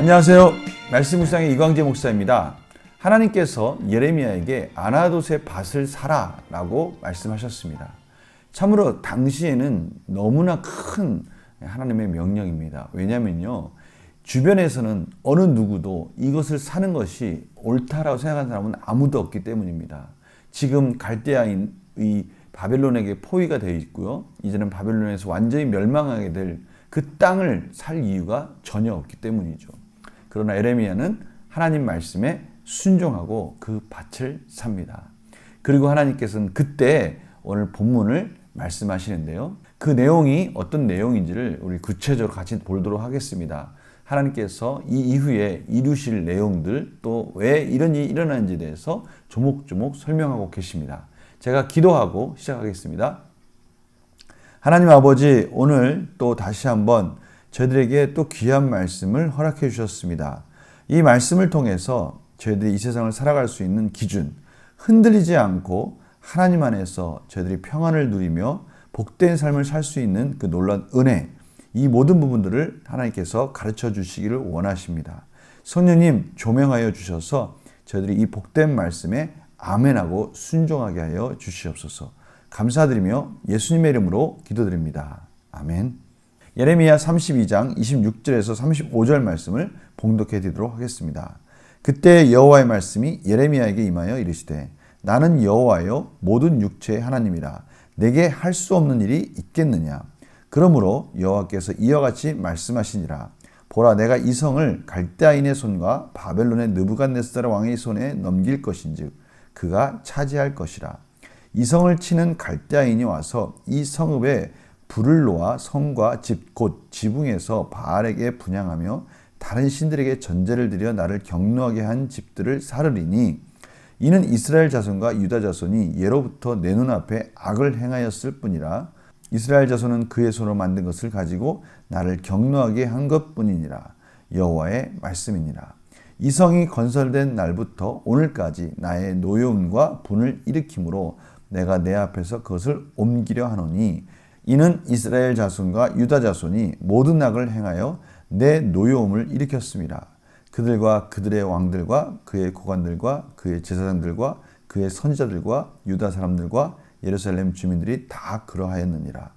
안녕하세요. 말씀 묵상의 이광재 목사입니다. 하나님께서 예레미야에게 아나돗의 밭을 사라 라고 말씀하셨습니다. 참으로 당시에는 너무나 큰 하나님의 명령입니다. 왜냐면요, 주변에서는 어느 누구도 이것을 사는 것이 옳다라고 생각하는 사람은 아무도 없기 때문입니다. 지금 갈대아인 이 바벨론에게 포위가 되어 있고요, 이제는 바벨론에서 완전히 멸망하게 될 그 땅을 살 이유가 전혀 없기 때문이죠. 그러나 예레미야는 하나님 말씀에 순종하고 그 밭을 삽니다. 그리고 하나님께서는 그때 오늘 본문을 말씀하시는데요, 그 내용이 어떤 내용인지를 우리 구체적으로 같이 보도록 하겠습니다. 하나님께서 이 이후에 이루실 내용들, 또 왜 이런 일이 일어나는지에 대해서 조목조목 설명하고 계십니다. 제가 기도하고 시작하겠습니다. 하나님 아버지, 오늘 또 다시 한번 저희들에게 또 귀한 말씀을 허락해 주셨습니다. 이 말씀을 통해서 저희들이 이 세상을 살아갈 수 있는 기준, 흔들리지 않고 하나님 안에서 저희들이 평안을 누리며 복된 삶을 살 수 있는 그 놀라운 은혜, 이 모든 부분들을 하나님께서 가르쳐 주시기를 원하십니다. 성령님 조명하여 주셔서 저희들이 이 복된 말씀에 아멘하고 순종하게 하여 주시옵소서. 감사드리며 예수님의 이름으로 기도드립니다. 아멘. 예레미야 32장 26절에서 35절 말씀을 봉독해 드리도록 하겠습니다. 그때 여호와의 말씀이 예레미야에게 임하여 이르시되, 나는 여호와여 모든 육체의 하나님이라. 내게 할 수 없는 일이 있겠느냐. 그러므로 여호와께서 이와 같이 말씀하시니라. 보라, 내가 이 성을 갈대아인의 손과 바벨론의 느부갓네살 왕의 손에 넘길 것인즉 그가 차지할 것이라. 이 성을 치는 갈대아인이 와서 이 성읍에 불을 놓아 성과 집 곧 지붕에서 바알에게 분향하며 다른 신들에게 전제를 드려 나를 경노하게 한 집들을 사르리니, 이는 이스라엘 자손과 유다 자손이 예로부터 내 눈앞에 악을 행하였을 뿐이라. 이스라엘 자손은 그의 손으로 만든 것을 가지고 나를 경노하게 한 것뿐이니라. 여호와의 말씀이니라. 이 성이 건설된 날부터 오늘까지 나의 노여움과 분을 일으키므로 내가 내 앞에서 그것을 옮기려 하노니, 이는 이스라엘 자손과 유다 자손이 모든 악을 행하여 내 노여움을 일으켰습니다. 그들과 그들의 왕들과 그의 고관들과 그의 제사장들과 그의 선지자들과 유다 사람들과 예루살렘 주민들이 다 그러하였느니라.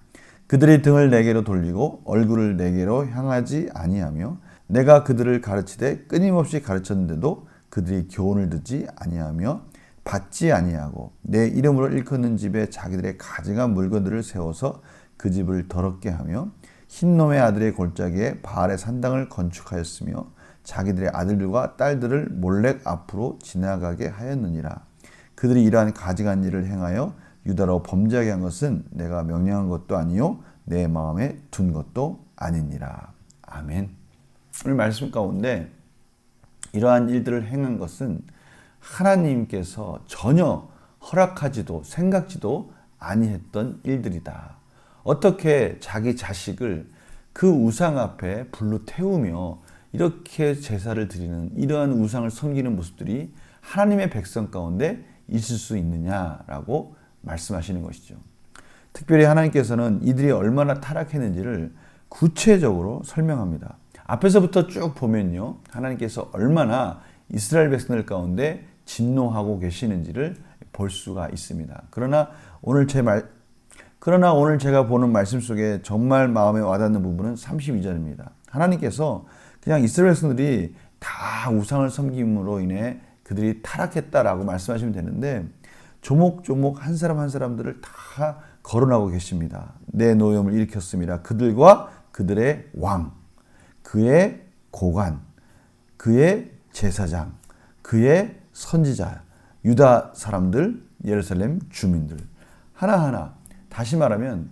그들이 등을 내게로 돌리고 얼굴을 내게로 향하지 아니하며 내가 그들을 가르치되 끊임없이 가르쳤는데도 그들이 교훈을 듣지 아니하며 받지 아니하고 내 이름으로 일컫는 집에 자기들의 가증한 물건들을 세워서 그 집을 더럽게 하며 흰놈의 아들의 골짜기에 바알의 산당을 건축하였으며 자기들의 아들들과 딸들을 몰렉 앞으로 지나가게 하였느니라. 그들이 이러한 가증한 일을 행하여 유다로 범죄하게 한 것은 내가 명령한 것도 아니요 내 마음에 둔 것도 아니니라. 아멘. 오늘 말씀 가운데 이러한 일들을 행한 것은 하나님께서 전혀 허락하지도 생각지도 아니했던 일들이다. 어떻게 자기 자식을 그 우상 앞에 불로 태우며 이렇게 제사를 드리는, 이러한 우상을 섬기는 모습들이 하나님의 백성 가운데 있을 수 있느냐라고 말씀하시는 것이죠. 특별히 하나님께서는 이들이 얼마나 타락했는지를 구체적으로 설명합니다. 앞에서부터 쭉 보면요, 하나님께서 얼마나 이스라엘 백성들 가운데 진노하고 계시는지를 볼 수가 있습니다. 그러나 오늘 제가 보는 말씀 속에 정말 마음에 와닿는 부분은 32절입니다. 하나님께서 그냥 이스라엘 백성들이 다 우상을 섬김으로 인해 그들이 타락했다라고 말씀하시면 되는데, 조목조목 한 사람 한 사람들을 다 거론하고 계십니다. 내 노염을 일으켰습니다. 그들과 그들의 왕, 그의 고관, 그의 제사장, 그의 선지자, 유다 사람들, 예루살렘 주민들 하나하나, 다시 말하면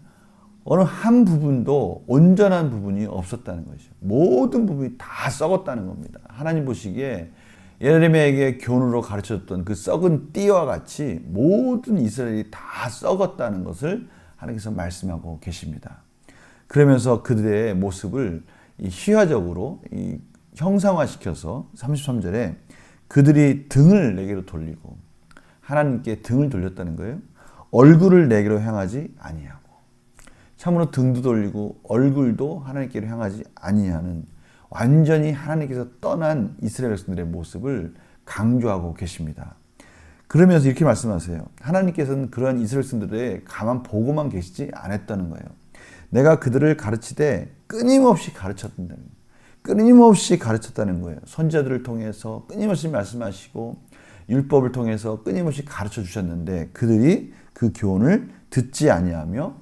어느 한 부분도 온전한 부분이 없었다는 것이죠. 모든 부분이 다 썩었다는 겁니다. 하나님 보시기에 예레미야에게 교훈으로 가르쳐줬던 그 썩은 띠와 같이 모든 이스라엘이 다 썩었다는 것을 하나님께서 말씀하고 계십니다. 그러면서 그들의 모습을 희화적으로 형상화시켜서 33절에 그들이 등을 내게로 돌리고, 하나님께 등을 돌렸다는 거예요. 얼굴을 내게로 향하지 아니하고, 참으로 등도 돌리고 얼굴도 하나님께로 향하지 아니하는 완전히 하나님께서 떠난 이스라엘 백성들의 모습을 강조하고 계십니다. 그러면서 이렇게 말씀하세요. 하나님께서는 그러한 이스라엘 백성들의 가만 보고만 계시지 않았다는 거예요. 내가 그들을 가르치되 끊임없이 가르쳤다는 거예요. 끊임없이 가르쳤다는 거예요. 선지자들을 통해서 끊임없이 말씀하시고 율법을 통해서 끊임없이 가르쳐 주셨는데 그들이 그 교훈을 듣지 아니하며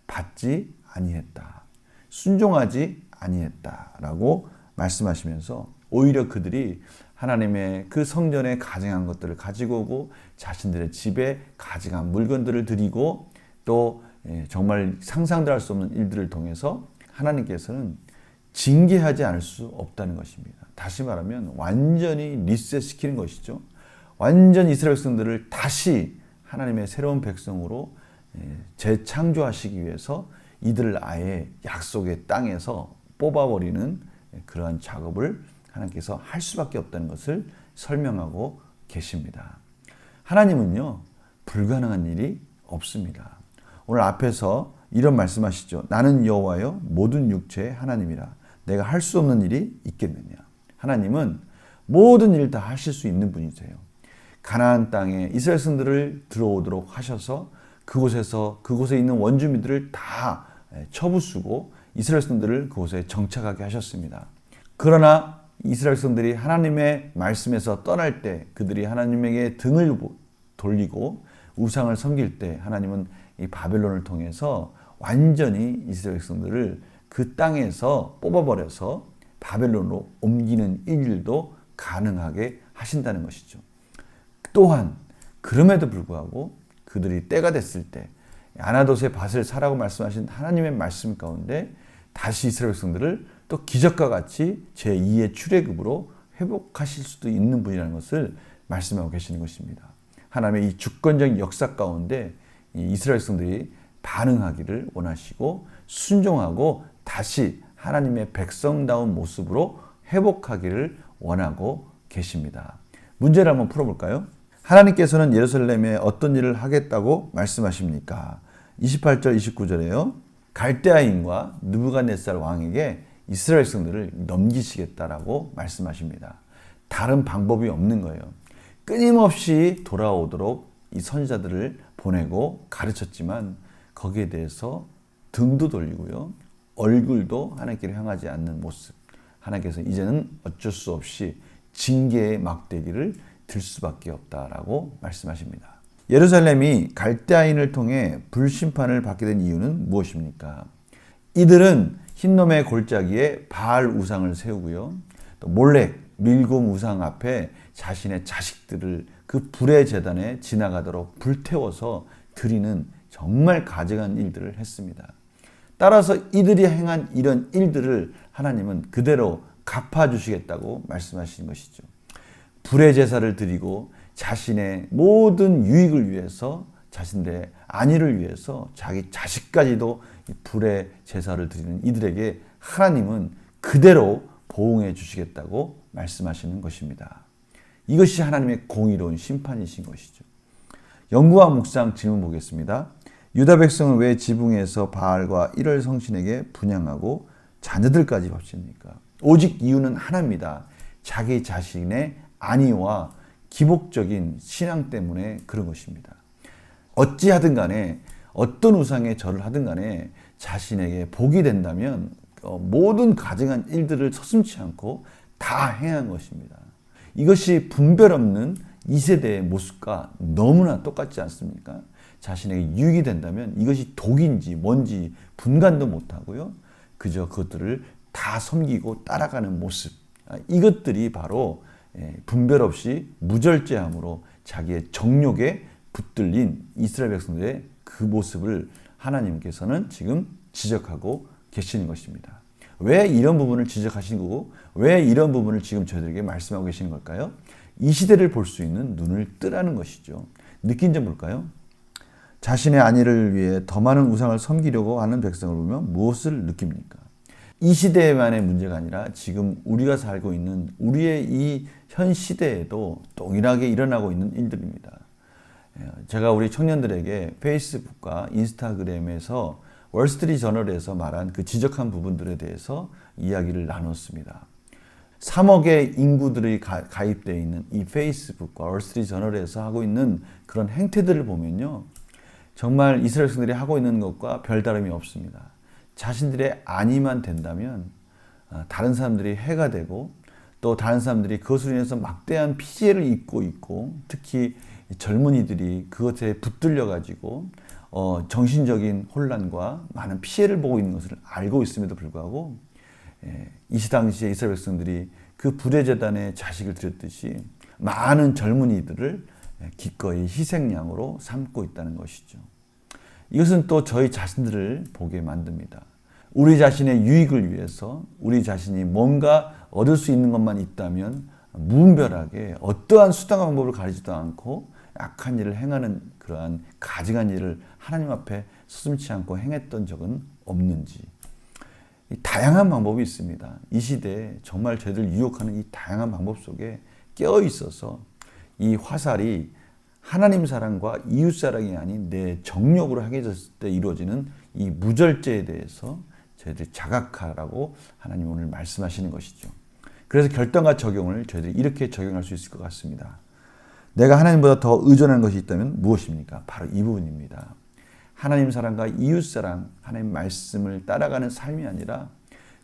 받지 아니했다. 순종하지 아니했다라고 말씀하시면서 오히려 그들이 하나님의 그 성전에 가증한 것들을 가지고 오고 자신들의 집에 가증한 물건들을 드리고 또 정말 상상도 할 수 없는 일들을 통해서 하나님께서는 징계하지 않을 수 없다는 것입니다. 다시 말하면 완전히 리셋시키는 것이죠. 완전 이스라엘 백성들을 다시 하나님의 새로운 백성으로 재창조하시기 위해서 이들을 아예 약속의 땅에서 뽑아버리는 그러한 작업을 하나님께서 할 수밖에 없다는 것을 설명하고 계십니다. 하나님은요, 불가능한 일이 없습니다. 오늘 앞에서 이런 말씀하시죠. 나는 여호와여 모든 육체의 하나님이라. 내가 할 수 없는 일이 있겠느냐. 하나님은 모든 일을 다 하실 수 있는 분이세요. 가나안 땅에 이스라엘 백성들을 들어오도록 하셔서 그곳에 있는 원주민들을 다 쳐부수고 이스라엘 백성들을 그곳에 정착하게 하셨습니다. 그러나 이스라엘 백성들이 하나님의 말씀에서 떠날 때 그들이 하나님에게 등을 돌리고 우상을 섬길 때 하나님은 이 바벨론을 통해서 완전히 이스라엘 백성들을 그 땅에서 뽑아버려서 바벨론으로 옮기는 일도 가능하게 하신다는 것이죠. 또한 그럼에도 불구하고 그들이 때가 됐을 때 아나돗의 밭을 사라고 말씀하신 하나님의 말씀 가운데 다시 이스라엘 백성들을 또 기적과 같이 제2의 출애굽으로 회복하실 수도 있는 분이라는 것을 말씀하고 계시는 것입니다. 하나님의 이 주권적 역사 가운데 이스라엘 백성들이 반응하기를 원하시고 순종하고 다시 하나님의 백성다운 모습으로 회복하기를 원하고 계십니다. 문제를 한번 풀어볼까요? 하나님께서는 예루살렘에 어떤 일을 하겠다고 말씀하십니까? 28절 29절에요. 갈대아인과 느부갓네살 왕에게 이스라엘 백성들을 넘기시겠다라고 말씀하십니다. 다른 방법이 없는 거예요. 끊임없이 돌아오도록 이 선지자들을 보내고 가르쳤지만 거기에 대해서 등도 돌리고요. 얼굴도 하나님께로 향하지 않는 모습. 하나님께서 이제는 어쩔 수 없이 징계의 막대기를 들 수밖에 없다라고 말씀하십니다. 예루살렘이 갈대아인을 통해 불심판을 받게 된 이유는 무엇입니까? 이들은 흰놈의 골짜기에 바알 우상을 세우고요. 또 몰렉, 밀곰 우상 앞에 자신의 자식들을 그 불의 제단에 지나가도록 불태워서 드리는 정말 가증한 일들을 했습니다. 따라서 이들이 행한 이런 일들을 하나님은 그대로 갚아주시겠다고 말씀하신 것이죠. 불의 제사를 드리고 자신의 모든 유익을 위해서 자신들의 안위를 위해서 자기 자식까지도 불의 제사를 드리는 이들에게 하나님은 그대로 보응해 주시겠다고 말씀하시는 것입니다. 이것이 하나님의 공의로운 심판이신 것이죠. 연구와 묵상 질문 보겠습니다. 유다 백성은 왜 지붕에서 바알과 일월 성신에게 분향하고 자녀들까지 바칩니까? 오직 이유는 하나입니다. 자기 자신의 안위와 기복적인 신앙 때문에 그런 것입니다. 어찌하든 간에 어떤 우상에 절을 하든 간에 자신에게 복이 된다면 모든 가증한 일들을 서슴지 않고 다 행한 것입니다. 이것이 분별 없는 이 세대의 모습과 너무나 똑같지 않습니까? 자신에게 유익이 된다면 이것이 독인지 뭔지 분간도 못하고요. 그저 그것들을 다 섬기고 따라가는 모습. 이것들이 바로 분별 없이 무절제함으로 자기의 정욕에 붙들린 이스라엘 백성들의 그 모습을 하나님께서는 지금 지적하고 계시는 것입니다. 왜 이런 부분을 지적하신 거고 왜 이런 부분을 지금 저희들에게 말씀하고 계시는 걸까요? 이 시대를 볼 수 있는 눈을 뜨라는 것이죠. 느낀 점 볼까요? 자신의 안위를 위해 더 많은 우상을 섬기려고 하는 백성을 보면 무엇을 느낍니까? 이 시대만의 문제가 아니라 지금 우리가 살고 있는 우리의 이 현 시대에도 동일하게 일어나고 있는 일들입니다. 제가 우리 청년들에게 페이스북과 인스타그램에서 월스트리트 저널에서 말한 그 지적한 부분들에 대해서 이야기를 나눴습니다. 3억의 인구들이 가입되어 있는 이 페이스북과 월스트리트저널에서 하고 있는 그런 행태들을 보면요, 정말 이스라엘 백성들이 하고 있는 것과 별다름이 없습니다. 자신들의 안위만 된다면 다른 사람들이 해가 되고, 또 다른 사람들이 그것으로 인해서 막대한 피해를 입고 있고, 특히 젊은이들이 그것에 붙들려 가지고 정신적인 혼란과 많은 피해를 보고 있는 것을 알고 있음에도 불구하고, 이 당시에 이스라엘 백성들이 그 불의제단에 자식을 드렸듯이 많은 젊은이들을 기꺼이 희생양으로 삼고 있다는 것이죠. 이것은 또 저희 자신들을 보게 만듭니다. 우리 자신의 유익을 위해서 우리 자신이 뭔가 얻을 수 있는 것만 있다면 무분별하게 어떠한 수단과 방법을 가리지도 않고 악한 일을 행하는 그러한 가증한 일을 하나님 앞에 서슴지 않고 행했던 적은 없는지, 다양한 방법이 있습니다. 이 시대에 정말 저희들 유혹하는 이 다양한 방법 속에 깨어 있어서 이 화살이 하나님 사랑과 이웃 사랑이 아닌 내 정욕으로 향해졌을 때 이루어지는 이 무절제에 대해서 저희들이 자각하라고 하나님 오늘 말씀하시는 것이죠. 그래서 결단과 적용을 저희들이 이렇게 적용할 수 있을 것 같습니다. 내가 하나님보다 더 의존하는 것이 있다면 무엇입니까? 바로 이 부분입니다. 하나님 사랑과 이웃 사랑, 하나님 말씀을 따라가는 삶이 아니라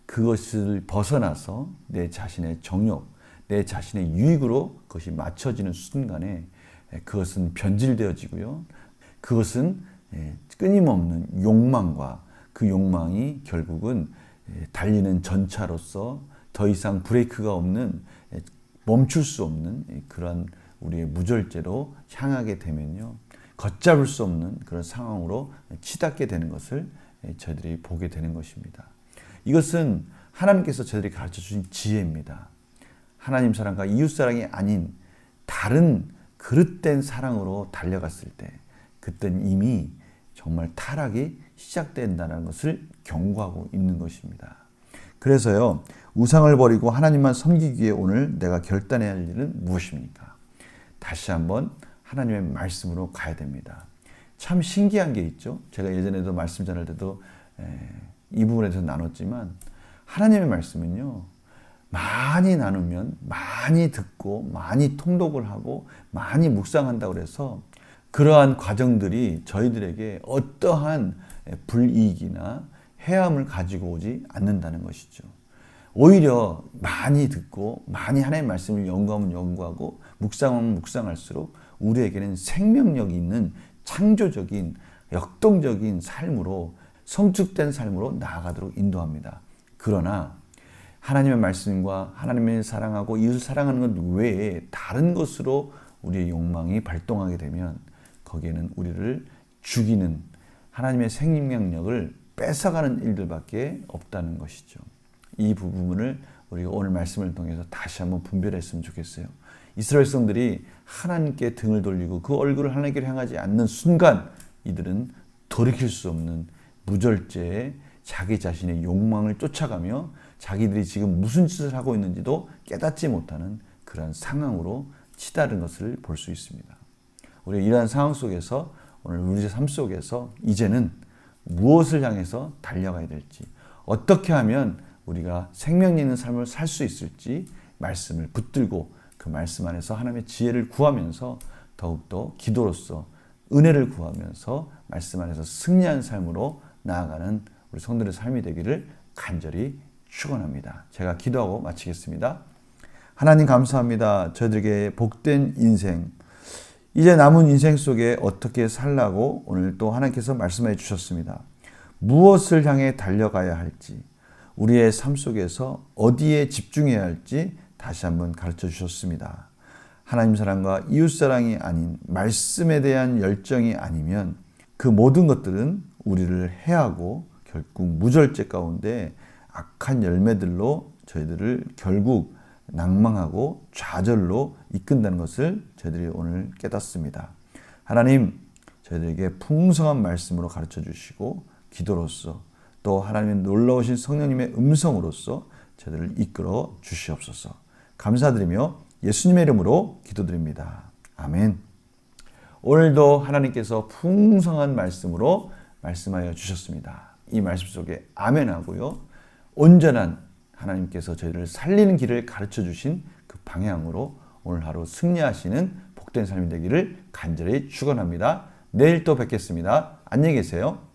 그것을 벗어나서 내 자신의 정욕, 내 자신의 유익으로 그것이 맞춰지는 순간에 그것은 변질되어지고요. 그것은 끊임없는 욕망과 그 욕망이 결국은 달리는 전차로서 더 이상 브레이크가 없는, 멈출 수 없는 그런 우리의 무절제로 향하게 되면요, 걷잡을 수 없는 그런 상황으로 치닫게 되는 것을 저희들이 보게 되는 것입니다. 이것은 하나님께서 저희들이 가르쳐 주신 지혜입니다. 하나님 사랑과 이웃 사랑이 아닌 다른 그릇된 사랑으로 달려갔을 때, 그때는 이미 정말 타락이 시작된다는 것을 경고하고 있는 것입니다. 그래서요, 우상을 버리고 하나님만 섬기기 위해 오늘 내가 결단해야 할 일은 무엇입니까? 다시 한번 하나님의 말씀으로 가야 됩니다. 참 신기한 게 있죠. 제가 예전에도 말씀 전할 때도 이 부분에 대해서 나눴지만, 하나님의 말씀은요, 많이 나누면 많이 듣고 많이 통독을 하고 많이 묵상한다고 해서 그러한 과정들이 저희들에게 어떠한 불이익이나 해함을 가지고 오지 않는다는 것이죠. 오히려 많이 듣고 많이 하나님의 말씀을 연구하면 연구하고 묵상하면 묵상할수록 우리에게는 생명력이 있는 창조적인 역동적인 삶으로, 성숙된 삶으로 나아가도록 인도합니다. 그러나 하나님의 말씀과 하나님을 사랑하고 이웃을 사랑하는 것 외에 다른 것으로 우리의 욕망이 발동하게 되면 거기에는 우리를 죽이는, 하나님의 생명력을 뺏어가는 일들밖에 없다는 것이죠. 이 부분을 우리가 오늘 말씀을 통해서 다시 한번 분별했으면 좋겠어요. 이스라엘 백성들이 하나님께 등을 돌리고 그 얼굴을 하나님께 향하지 않는 순간 이들은 돌이킬 수 없는 무절제에 자기 자신의 욕망을 쫓아가며 자기들이 지금 무슨 짓을 하고 있는지도 깨닫지 못하는 그런 상황으로 치달은 것을 볼 수 있습니다. 우리가 이러한 상황 속에서 오늘 우리의 삶 속에서 이제는 무엇을 향해서 달려가야 될지, 어떻게 하면 우리가 생명 있는 삶을 살 수 있을지 말씀을 붙들고 그 말씀 안에서 하나님의 지혜를 구하면서 더욱더 기도로서 은혜를 구하면서 말씀 안에서 승리한 삶으로 나아가는 우리 성도들의 삶이 되기를 간절히 축원합니다. 제가 기도하고 마치겠습니다. 하나님 감사합니다. 저희들에게 복된 인생, 이제 남은 인생 속에 어떻게 살라고 오늘 또 하나님께서 말씀해 주셨습니다. 무엇을 향해 달려가야 할지, 우리의 삶 속에서 어디에 집중해야 할지 다시 한번 가르쳐 주셨습니다. 하나님 사랑과 이웃 사랑이 아닌 말씀에 대한 열정이 아니면 그 모든 것들은 우리를 해하고 결국 무절제 가운데 악한 열매들로 저희들을 결국 낭망하고 좌절로 이끈다는 것을 저희들이 오늘 깨닫습니다. 하나님, 저희들에게 풍성한 말씀으로 가르쳐 주시고 기도로서 또 하나님의 놀라우신 성령님의 음성으로서 저희들을 이끌어 주시옵소서. 감사드리며 예수님의 이름으로 기도드립니다. 아멘. 오늘도 하나님께서 풍성한 말씀으로 말씀하여 주셨습니다. 이 말씀 속에 아멘하고요, 온전한 하나님께서 저희를 살리는 길을 가르쳐 주신 그 방향으로 오늘 하루 승리하시는 복된 삶이 되기를 간절히 축원합니다. 내일 또 뵙겠습니다. 안녕히 계세요.